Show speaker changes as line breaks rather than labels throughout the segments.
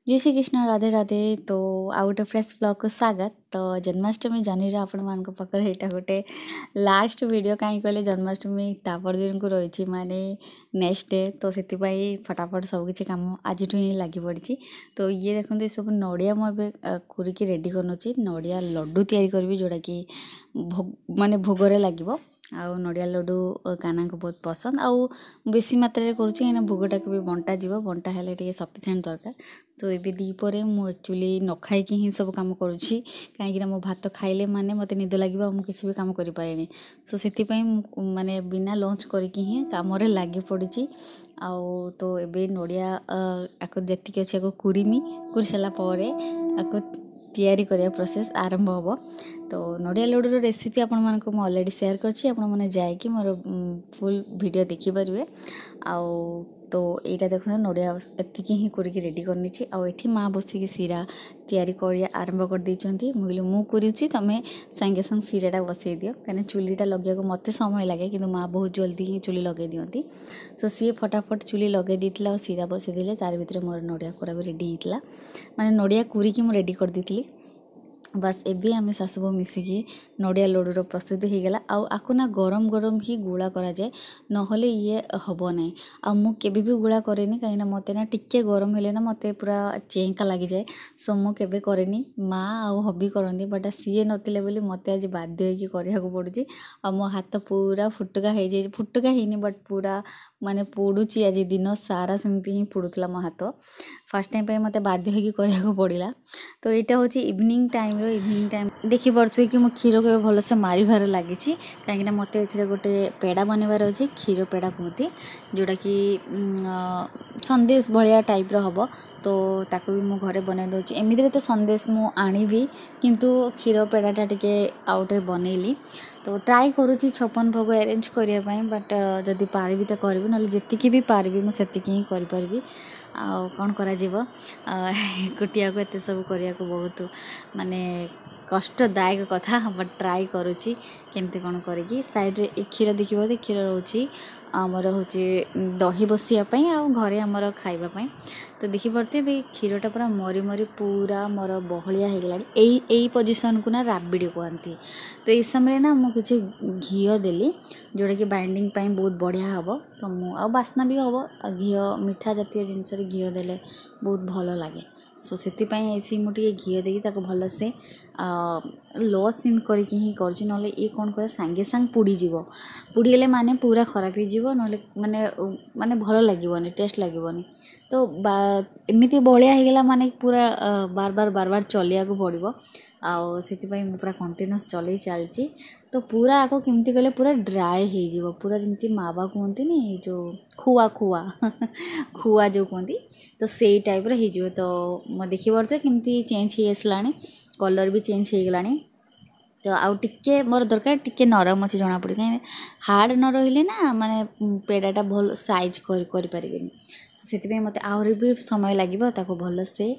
जय श्री कृष्ण राधे राधे। तो आउ गोटे फ्रेश ब्लॉग को स्वागत। तो जन्माष्टमी जानी आपण मान पाखे यहाँ गोटे लास्ट वीडियो कहीं कहले जन्माष्टमी तापर दिन को रही माने नेक्स्ट डे। तो से फटाफट सबकि कम आज ही लगी पड़ी। तो ये देखते सब नड़िया मुझे कुरिकी रेडी कर नड़िया लड्डू तैयारी करी जोड़ा कि माने भोगरे लगे। आउ नड़िया लड्डू काना को बहुत पसंद आउ बेसी मात्रा करुँच भोगटा को भी बंटा जीव बंटा हेल्ले सफिसीयंट दरकार। तो ये दीपर मुझे एक्चुअली न खाई ही सब कम करुँची कहीं मो भात खाइले माने मत निद लगे मुझे भी कम करें। सो से माने बिना लंच करके ही कम लगी पड़ी। आउ तो ये नड़िया आपको जी अच्छे कुरीमी कुरी सारापर आपको तैयारी करिया प्रोसेस आरंभ हम। तो नड़िया लड्डूर रेसिपी आपण मानक मु ऑलरेडी शेयर करछि आपण माने जायकि मोर फुल वीडियो देखि परिबे। आउ तो एटा देखो नड़िया एतिकी ही कुरिकी रेडी करनी आउ एठी माँ बसिकी सीरा तैयारी करिया आरंभ कर देइचंती। मुइले मु करिछि तमे संगे संग सीराटा बसई दियो कने चुलीटा लगिया को मते समय लागे किंतु माँ बहुत जल्दी ही चुली लगे दियंती। सो सी फटाफट चुली लगे देइतला और सीरा बसई दिले तार भितर मोर नड़िया कोरा भी रेडी हितला माने नड़िया कुरिकी मु रेडी कर देइतली। बस एबे आमे सासुबो मिसिकी नड़िया लड्डूर प्रस्तुति हो गला। आकु ना गरम गरम ही गुड़ा करा जाए नहले ये हबो नै। आ मु केबे भी गुड़ा करेनी कहीं ना मते ना टिके गरम हेले ना मते पूरा चेंका लगी जाए। सो मु केबे करेनी माँ आउ हबी करंदी बट सीए नतिले बोली मते आज बाध्य होइकी करिया को पड़ुची। आ मो हाथ पूरा फुटका हो जाए फुटका हेनी बट पूरा माने पोड़ुची आज दिन सारा सेमती ही पोड़ुतला मो हाथ फर्स्ट टाइम पे मते बाध्य होइकी करिया को पड़िला। तो यहाँ हूँ इवनिंग टाइम देखी पड़े कि मो क्षीर को भल से मारिबार लगी कहीं मत ए गोटे पेड़ा बनवार अच्छे क्षीर पेड़ा कहते जोड़ा कि संदेश भाया टाइप हम। तो ताको भी मु घरे बना दूसरी एमती तो संदेश मु आनी किंतु क्षीर पेड़ाटा टिके आउटे बनैली। तो ट्राए करुँची 56 भोग अरेंज करने बट जदि पारि तो करी ना जी भी पारि मुझे ही करी। आउ कौन करा एकुटिया को एत सब करने को बहुत माने कष्टदायक कथा बट ट्राए करुँची केमती कौन करी साइड रे क्षीर देखिए क्षीर रोचे आमर हूँ दही बसापी आ घरे आमर खावाई। तो देखिपे भी क्षीरटा पूरा मरी मरी पूरा मोर बहलिया हो गला यही पोजिशन को ना राबिड़ी कहती। तो ये समय ना मुझे घी देली जोड़ा कि बाइंडिंग बहुत बढ़िया हम। तो मु बास्ना भी हम घी मीठा जातीय जिनस घी देले बहुत भल लगे। सो से मुझे घी देकी भल से लो सिम करके ही करछि नले ये कौन कह सांगे सांग पुड़ीगले माने पूरा खराब हो माने माने भल लगे टेस्ट लगे। तो एमती बलिया होगला माने पूरा बार बार चलिया को पड़ो आउ से पूरा कंटिन्यूस चल चलती। तो पूरा आको केमती कहले पूरा ड्राए हो पूरा जमी मावा कहते नी जो खुआ खुआ खुआ जो कहती तो से टाइप हो। तो मैं देखी पारे केमती चेंज हो आसला कलर भी चेंज हो गला। तो आउ टिके मोर दरकार टिके नरम अच्छे जना पड़े कहीं हार्ड न रही ना माने पेड़ाटा भल साइज करें से मत आहरी भी समय लगे भल से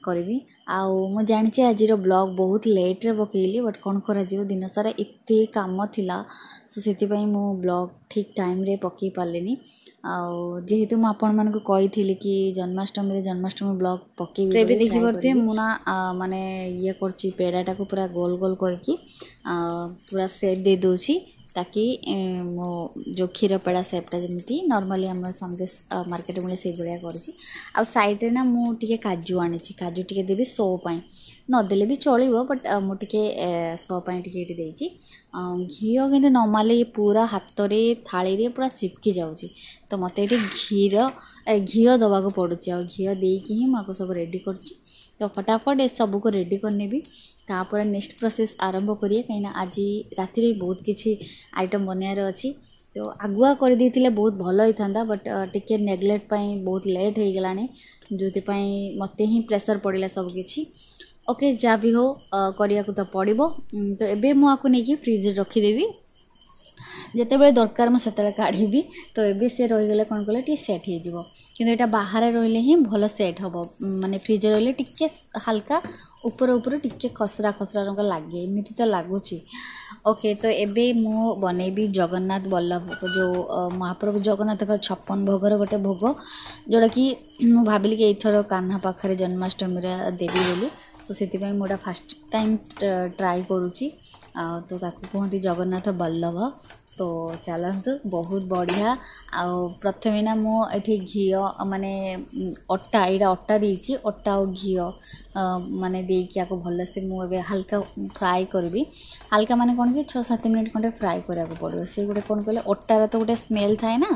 करी। आउ मु जानी आज ब्लॉग बहुत लेट्रे पकईली बट कौन कर दिन सारा एत कम थिला सो से मु ब्लॉग ठीक टाइम रे पकई पार्लेनी। आउ जेहेतु मुझे आपण मानक कही कि जन्माष्टमी ब्लॉग पकई तो देखी पारे मुना माने ये करची पेड़ाटा को पूरा गोल गोल करके पूरा सेप दे दूची ताकि मो जो क्षीर पेड़ा सेपटा जमी नॉर्मली आम संदेश मार्केट मिले से भाया कर साइड्रे ना मुझे काजू आनी काजू टे देवी शो नदेले भी चलो बट मुझे शो टे देती घी कि नॉर्मली पूरा हाथ में थाली रे पूरा चिपकी जाऊँगी। तो मत ये घी दवा को पड़ुची आ घी देकी ही मुझे सब रेडी कर। तो फटाफट ये सब को रेडी करने भी तापर नेक्स्ट प्रोसेस आरंभ करिए कहीं आज राति बहुत किसी आइटम बनार अच्छी। तो आगुआ कर देथिले बहुत भल होता बट टिके नेग्लेक्ट बहुत लेट हो गला जो मत ही प्रेशर पड़ा सबकि ओके जहाँ भी हो करिया को तो पड़ो। तो एबे मुझे नहीं फ्रिज रखीदेवी ଯେତେବେଳେ ଦରକାର ମୁଁ ସେତେବେଳେ କାଢ଼ିବି। ତ ଏବେ ସେ ରହିଗଲେ କ'ଣ କଲେ ଟିକେ ସେଟ୍ ହେଇଯିବ, କିନ୍ତୁ ଏଇଟା ବାହାରେ ରହିଲେ ହିଁ ଭଲ ସେଟ୍ ହେବ। ମାନେ ଫ୍ରିଜ୍ରେ ରହିଲେ ଟିକେ ହାଲକା ଉପର ଟିକେ ଖସରା ଖସରା ରଙ୍ଗ ଲାଗେ, ଏମିତି ତ ଲାଗୁଛି। ଓକେ, ତ ଏବେ ମୁଁ ବନେଇବି ଜଗନ୍ନାଥ ବଲ୍ଲଭ, ଯେଉଁ ମହାପ୍ରଭୁ ଜଗନ୍ନାଥଙ୍କ 56 ଭୋଗର ଗୋଟେ ଭୋଗ, ଯେଉଁଟାକି ମୁଁ ଭାବିଲି କି ଏଇଥର କାହ୍ନା ପାଖରେ ଜନ୍ମାଷ୍ଟମୀରେ ଦେବି ବୋଲି। ସୋ ସେଥିପାଇଁ ମୁଁ ଏଇଟା ଫାର୍ଷ୍ଟ ଟାଇମ୍ ଟ୍ରାଏ କରୁଛି। ଆଉ ତ ତାକୁ କୁହନ୍ତି ଜଗନ୍ନାଥ ବଲ୍ଲଭ। ତ ଚାଲନ୍ତୁ, ବହୁତ ବଢ଼ିଆ। ଆଉ ପ୍ରଥମେ ନା ମୁଁ ଏଠି ଘିଅ ମାନେ ଅଟା, ଏଇଟା ଅଟା ଦେଇଛି, ଅଟା ଆଉ ଘିଅ ମାନେ ଦେଇକି ଆକୁ ଭଲସେ ମୁଁ ଏବେ ହାଲକା ଫ୍ରାଏ କରିବି। ହାଲକା ମାନେ କ'ଣ କି 6-7 ମିନିଟ୍ ଖଣ୍ଡେ ଫ୍ରାଏ କରିବାକୁ ପଡ଼ିବ। ସେ ଗୋଟେ କ'ଣ କହିଲେ ଅଟାର ତ ଗୋଟେ ସ୍ମେଲ୍ ଥାଏ ନା,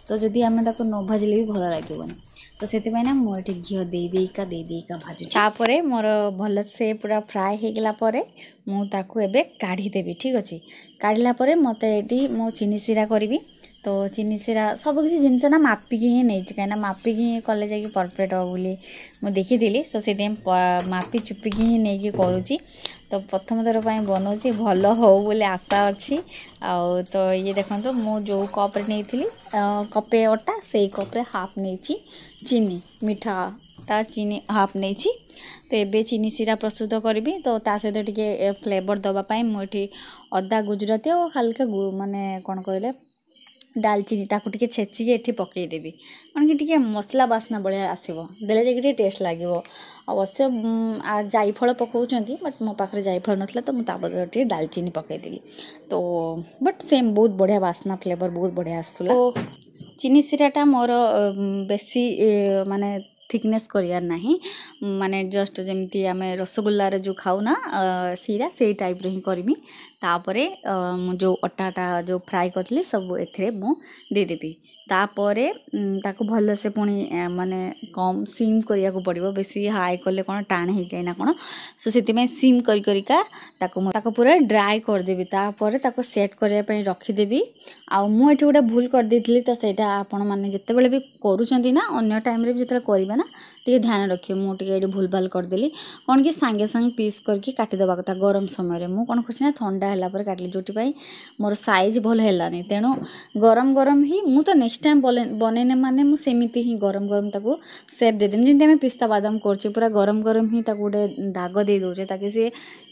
ତ ଯଦି ଆମେ ତାକୁ ନ ଭାଜିଲେ ବି ଭଲ ଲାଗିବନି। ତ ସେଥିପାଇଁ ନା ମୁଁ ଏଠି ଘିଅ ଦେଇକା ଭାଜୁଛି। ତାପରେ ମୋର ଭଲସେ ପୁରା ଫ୍ରାଏ ହେଇଗଲା ପରେ ମୁଁ ତାକୁ ଏବେ କାଢ଼ିଦେବି। ଠିକ୍ ଅଛି, କାଢ଼ିଲା ପରେ ମୋତେ ଏଠି ମୁଁ ଚିନି ସିରା କରିବି। ତ ଚିନି ସିରା ସବୁକିଛି ଜିନିଷ ନା ମାପିକି ହିଁ ନେଇଛି, କାହିଁକିନା ମାପିକି ହିଁ କଲେ ଯାଇକି ପରଫେକ୍ଟ ହେବ ବୋଲି ମୁଁ ଦେଖିଥିଲି। ତ ସେଥିପାଇଁ ମାପି ଚୁପିକି ହିଁ ନେଇକି କରୁଛି। ତ ପ୍ରଥମ ଥର ପାଇଁ ବନାଉଛି, ଭଲ ହେଉ ବୋଲି ଆଶା ଅଛି। ଆଉ ତ ଇଏ ଦେଖନ୍ତୁ, ମୁଁ ଯେଉଁ କପ୍ରେ ନେଇଥିଲି କପେ ଅଟା, ସେଇ କପ୍ରେ ହାଫ୍ ନେଇଛି ଚିନି, ମିଠାଟା ଚିନି ହାଫ୍ ନେଇଛି। ତ ଏବେ ଚିନି ସିରା ପ୍ରସ୍ତୁତ କରିବି। ତ ତା ସହିତ ଟିକେ ଫ୍ଲେଭର୍ ଦେବା ପାଇଁ ମୁଁ ଏଠି ଅଦା, ଗୁଜୁରାତି ଆଉ ହାଲକା ମାନେ କ'ଣ କହିଲେ ଡାଲଚିନି, ତାକୁ ଟିକେ ଛେଚିକି ଏଠି ପକାଇଦେବି, କ'ଣ କି ଟିକେ ମସଲା ବାସ୍ନା ଭଳିଆ ଆସିବ, ଦେଲେ ଯାଇକି ଟିକେ ଟେଷ୍ଟ ଲାଗିବ। ଅବଶ୍ୟ ଜାଇଫଳ ପକାଉଛନ୍ତି, ବଟ୍ ମୋ ପାଖରେ ଜାଇଫଳ ନଥିଲା ତ ମୁଁ ତା ବଦଳରେ ଟିକେ ଡାଲଚିନି ପକାଇଦେଲି। ତ ବଟ୍ ସେମ୍ ବହୁତ ବଢ଼ିଆ ବାସ୍ନା, ଫ୍ଲେଭର୍ ବହୁତ ବଢ଼ିଆ ଆସୁଥିଲା। ଚିନି ସିରାଟା ମୋର ବେଶୀ ମାନେ ଥିକନେସ୍ କରିବାର ନାହିଁ, ମାନେ ଜଷ୍ଟ ଯେମିତି ଆମେ ରସଗୋଲାରେ ଯେଉଁ ଖାଉ ନା ସିରା, ସେଇ ଟାଇପ୍ର ହିଁ କରିବି। ତାପରେ ମୁଁ ଯେଉଁ ଅଟାଟା ଯେଉଁ ଫ୍ରାଏ କରିଥିଲି ସବୁ ଏଥିରେ ମୁଁ ଦେଇଦେବି। ତାପରେ ତାକୁ ଭଲସେ ପୁଣି ମାନେ କମ୍ ସିମ୍ କରିବାକୁ ପଡ଼ିବ, ବେଶୀ ହାଇ କଲେ କ'ଣ ଟାଣ ହେଇଯାଏ ନା କ'ଣ। ସୋ ସେଥିପାଇଁ ସିମ୍ କରିକା ତାକୁ ପୁରା ଡ୍ରାଏ କରିଦେବି। ତାପରେ ତାକୁ ସେଟ୍ କରିବା ପାଇଁ ରଖିଦେବି। ଆଉ ମୁଁ ଏଠି ଗୋଟେ ଭୁଲ କରିଦେଇଥିଲି, ତ ସେଇଟା ଆପଣମାନେ ଯେତେବେଳେ ବି କରୁଛନ୍ତି ନା, ଅନ୍ୟ ଟାଇମ୍ରେ ବି ଯେତେବେଳେ କରିବେ ନା ଟିକେ ଧ୍ୟାନ ରଖିବେ। ମୁଁ ଟିକେ ଏଠି ଭୁଲ ଭାଲ କରିଦେଲି, କ'ଣ କି ସାଙ୍ଗେ ପିସ୍ କରିକି କାଟିଦେବା କଥା ଗରମ ସମୟରେ। ମୁଁ କ'ଣ କରୁଛି ନା ଥଣ୍ଡା ହେଲା ପରେ କାଟିଲି, ଯେଉଁଥିପାଇଁ ମୋର ସାଇଜ୍ ଭଲ ହେଲାନି। ତେଣୁ ଗରମ ହିଁ ମୁଁ ତ ନେକ୍ସଟ ଟାଇମ୍ ବନେଇନେ ମାନେ ମୁଁ ସେମିତି ହିଁ ଗରମ ତାକୁ ସେପ୍ ଦେଇଦେବି, ଯେମିତି ଆମେ ପିସ୍ତା ବାଦାମ କରୁଛେ, ପୁରା ଗରମ ହିଁ ତାକୁ ଗୋଟେ ଦାଗ ଦେଇ ଦେଉଛେ, ତାକି ସିଏ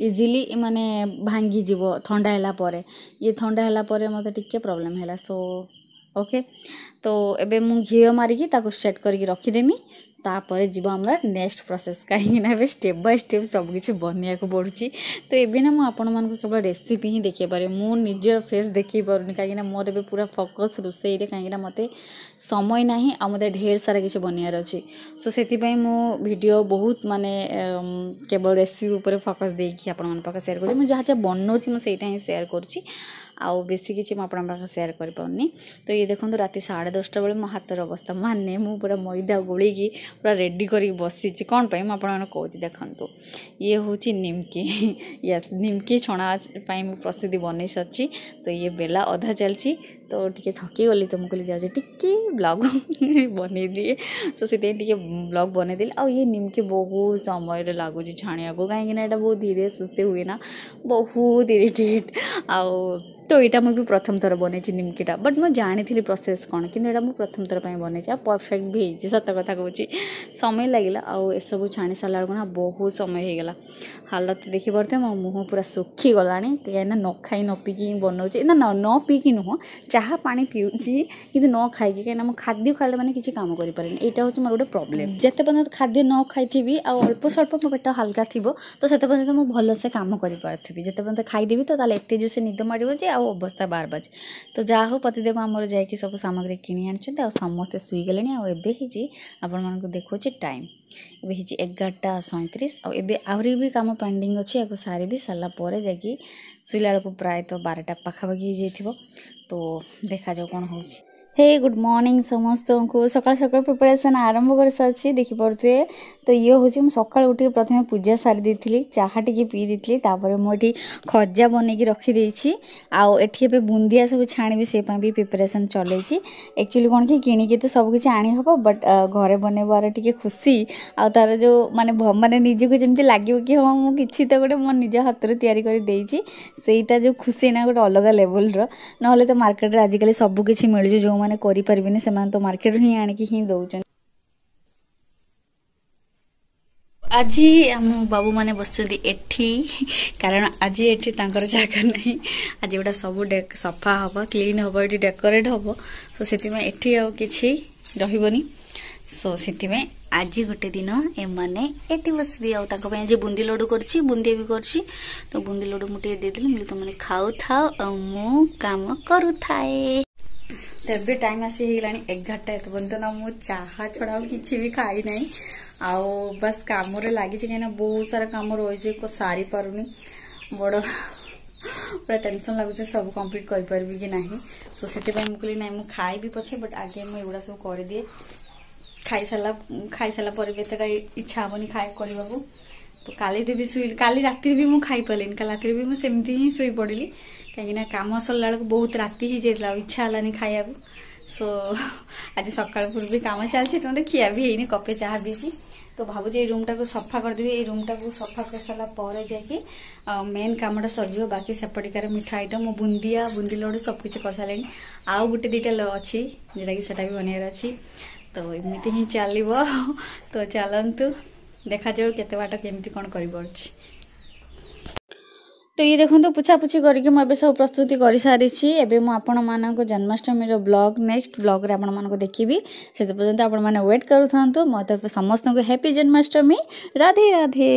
ଇଜିଲି ମାନେ ଭାଙ୍ଗିଯିବ ଥଣ୍ଡା ହେଲା ପରେ। ଇଏ ଥଣ୍ଡା ହେଲା ପରେ ମୋତେ ଟିକେ ପ୍ରୋବ୍ଲେମ୍ ହେଲା। ସୋ ଓକେ, ତ ଏବେ ମୁଁ ଘିଅ ମାରିକି ତାକୁ ସେଟ୍ କରିକି ରଖିଦେମି। ତାପରେ ଯିବ ଆମର ନେକ୍ସଟ ପ୍ରୋସେସ୍, କାହିଁକିନା ଏବେ ଷ୍ଟେପ୍ ବାଇ ଷ୍ଟେପ୍ ସବୁକିଛି ବନେଇବାକୁ ପଡ଼ୁଛି। ତ ଏବେ ନା ମୁଁ ଆପଣମାନଙ୍କୁ କେବଳ ରେସିପି ହିଁ ଦେଖାଇ ପାରିବି, ମୁଁ ନିଜର ଫେସ୍ ଦେଖାଇ ପାରୁନି, କାହିଁକିନା ମୋର ଏବେ ପୁରା ଫୋକସ୍ ରୋଷେଇରେ, କାହିଁକିନା ମୋତେ ସମୟ ନାହିଁ ଆଉ ମୋତେ ଢେର ସାରା କିଛି ବନେଇବାର ଅଛି। ସୋ ସେଥିପାଇଁ ମୁଁ ଭିଡ଼ିଓ ବହୁତ ମାନେ କେବଳ ରେସିପି ଉପରେ ଫୋକସ୍ ଦେଇକି ଆପଣମାନଙ୍କ ପାଖରେ ସେୟାର କରୁଛି। ମୁଁ ଯାହା ବନାଉଛି ମୁଁ ସେଇଟା ହିଁ ସେୟାର କରୁଛି, ଆଉ ବେଶୀ କିଛି ମୁଁ ଆପଣଙ୍କ ପାଖରେ ସେୟାର କରିପାରୁନି। ତ ଇଏ ଦେଖନ୍ତୁ, ରାତି 10:30 ବେଳେ ମୋ ହାତର ଅବସ୍ଥା, ମାନେ ମୁଁ ପୁରା ମଇଦା ଗୋଳେଇକି ପୁରା ରେଡ଼ି କରିକି ବସିଛି। କ'ଣ ପାଇଁ ମୁଁ ଆପଣମାନଙ୍କୁ କହୁଛି, ଦେଖନ୍ତୁ, ଇଏ ହେଉଛି ନିମକି। ୟେସ୍, ନିମକି ଛଣା ପାଇଁ ମୁଁ ପ୍ରସ୍ତୁତି ବନେଇ ସାରିଛି। ତ ଇଏ ବେଲା ଅଧା ଚାଲିଛି, ତ ଟିକେ ଥକିଗଲି, ତ ମୁଁ କହିଲି ଯାଉଛି ଟିକେ ବ୍ଲଗ୍ ବନେଇଦିଏ। ତ ସେଥିପାଇଁ ଟିକେ ବ୍ଲଗ୍ ବନେଇଦେଲି। ଆଉ ଇଏ ନିମକି ବହୁତ ସମୟରେ ଲାଗୁଛି ଛାଣିବାକୁ, କାହିଁକିନା ଏଇଟା ବହୁତ ଧୀରେ ସୁସ୍ଥେ ହୁଏ ନା, ବହୁତ ଇରିଟେଟ୍। ଆଉ ତ ଏଇଟା ମୁଁ ବି ପ୍ରଥମ ଥର ବନେଇଛି ନିମକିଟା, ବଟ୍ ମୁଁ ଜାଣିଥିଲି ପ୍ରୋସେସ୍ କ'ଣ, କିନ୍ତୁ ଏଇଟା ମୁଁ ପ୍ରଥମ ଥର ପାଇଁ ବନେଇଛି। ଆଉ ପରଫେକ୍ଟ ବି ହେଇଛି, ସତ କଥା କହୁଛି। ସମୟ ଲାଗିଲା, ଆଉ ଏସବୁ ଛାଣି ସାରିଲା ବେଳକୁ ନା ବହୁତ ସମୟ ହେଇଗଲା। ହାଲତ ଦେଖିପାରୁଥିବେ, ମୋ ମୁହଁ ପୁରା ଶୁଖିଗଲାଣି, କାହିଁକିନା ନ ଖାଇ ନ ପିଇକି ହିଁ ବନାଉଛି। ନ ପିଇକି ନୁହଁ, ଚାହା ପାଣି ପିଉଛି, କିନ୍ତୁ ନ ଖାଇକି, କାହିଁକିନା ମୁଁ ଖାଦ୍ୟ ଖାଇଲେ ମାନେ କିଛି କାମ କରିପାରେନି। ଏଇଟା ହେଉଛି ମୋର ଗୋଟେ ପ୍ରୋବ୍ଲେମ୍। ଯେତେ ପର୍ଯ୍ୟନ୍ତ ଖାଦ୍ୟ ନ ଖାଇଥିବି ଆଉ ଅଳ୍ପ ସ୍ୱଳ୍ପ ମୋ ପେଟ ହାଲକା ଥିବ, ତ ସେତେ ପର୍ଯ୍ୟନ୍ତ ମୁଁ ଭଲସେ କାମ କରିପାରୁଥିବି। ଯେତେ ପର୍ଯ୍ୟନ୍ତ ଖାଇଦେବି ତ ତାହେଲେ ଏତେ ଜୋରସେ ନିଦ ମାଡ଼ିବ ଯେ ଆଉ ଅବସ୍ଥା ବାରବାଜେ। ତ ଯାହା ହଉ, ପତିଦେବ ଆମର ଯାଇକି ସବୁ ସାମଗ୍ରୀ କିଣି ଆଣିଛନ୍ତି, ଆଉ ସମସ୍ତେ ଶୋଇଗଲେଣି। ଆଉ ଏବେ ହେଇଛି, ଆପଣମାନଙ୍କୁ ଦେଖାଉଛି ଟାଇମ୍, ଏବେ ହେଇଛି 11:37। ଆଉ ଏବେ ଆହୁରି ବି କାମ ପେଣ୍ଡିଂ ଅଛି, ୟାକୁ ସାରିବି, ସାରିଲା ପରେ ଯାଇକି ଶୋଇଲା ବେଳକୁ ପ୍ରାୟତଃ 12ଟା ପାଖାପାଖି ହେଇଯାଇଥିବ। ତ ଦେଖାଯାଉ କ'ଣ ହେଉଛି। हे गुड मॉर्निंग समस्त को सकाल सकाल प्रिपरेशन आरंभ कर सारी देखिपे। तो ये हूँ मुझे सकाल उठ प्रथम पूजा सारी दी चाहा टी पी दी तापर मुझे खजा बनईकी रखीदे आठी बुंदिया सब छाणी से भी प्रिपरेशन चलती। एक्चुअली कौन कि किणिकी तो सबकि आनी हम बट घरे बनवार टी खुशी आ तार जो माने माने निजक जमी लगे कि हाँ मुझे तो गोटे मो निज हाथ सेटा जो खुशी ना गोटे अलग लेवल ना तो मार्केट रे आजिकल सबकि मिलूँ जो मैंने करें से तो मार्केट ही आणिकी ही दौरान। आज आम बाबू मैंने बस एठी कारण आज एठी तांकर जगह नहीं आज गोटा सब सफा हम क्लीन हम ये डेकोरेट हम तो से एठी आ कि रही सो से आज गोटे दिन एमाने एटी बसबी आज बुंदी लड्डू कर बुंदी भी कर तो बुंदी लड्डू मुझे देदेली मुझे तुमने खाऊ थाओ मु काम करू थाए। तबे टाइम आसी गलानी 11टा एत ना मु चाहा छड़ा किसी भी खाई नहीं आओ बस काम लगी कहीं बहुत सारा काम रही को सारी पारुनी बड़ पूरा टेंशन लगुच सब कंप्लीट कर पार्बी कि नहीं सो से मुझे ना मुझे खाइबी पछे बट आगे मुझे एगुड़ा सब कर दिए खाई सारा पर भी एत इच्छा हेनी खाए करने को तो काली भी शुई काली राति भी मुझे खाई पारे काली राति भी मुझे सेमती ही शुई पड़ी कहीं कम सरला बेलू बहुत राति ही जाता इच्छा है खाया सो आज सका पूर्व कम चलती तो खिया भी है कपे चाह पीसी तो भावुँ ये रूम टाक सफा करदेवी ये रूम टाक सफा कर सारा पर जाकि मेन कमटा सर बाकी सेपटिकार मिठा आइटम बुंदिया बुंदी लड्डू सब किसी कर सारे आउ गोटे दुटा अच्छी जोटा कि सेटा भी बनवार अच्छी तो एमती ही चलो तो चलतु देखा जाओ केते बाट केमती कौन कर। तो ये देखो तो पुछापुछी करके मुझे सब प्रस्तुति कर सारी एवं मुझे जन्माष्टमी ब्लॉग नेक्स्ट ब्लॉग रे आपण मानको देखिबी से पर्यंत आपण माने वेट करू थांतु मो तरफ समस्त को हैप्पी जन्माष्टमी राधे राधे।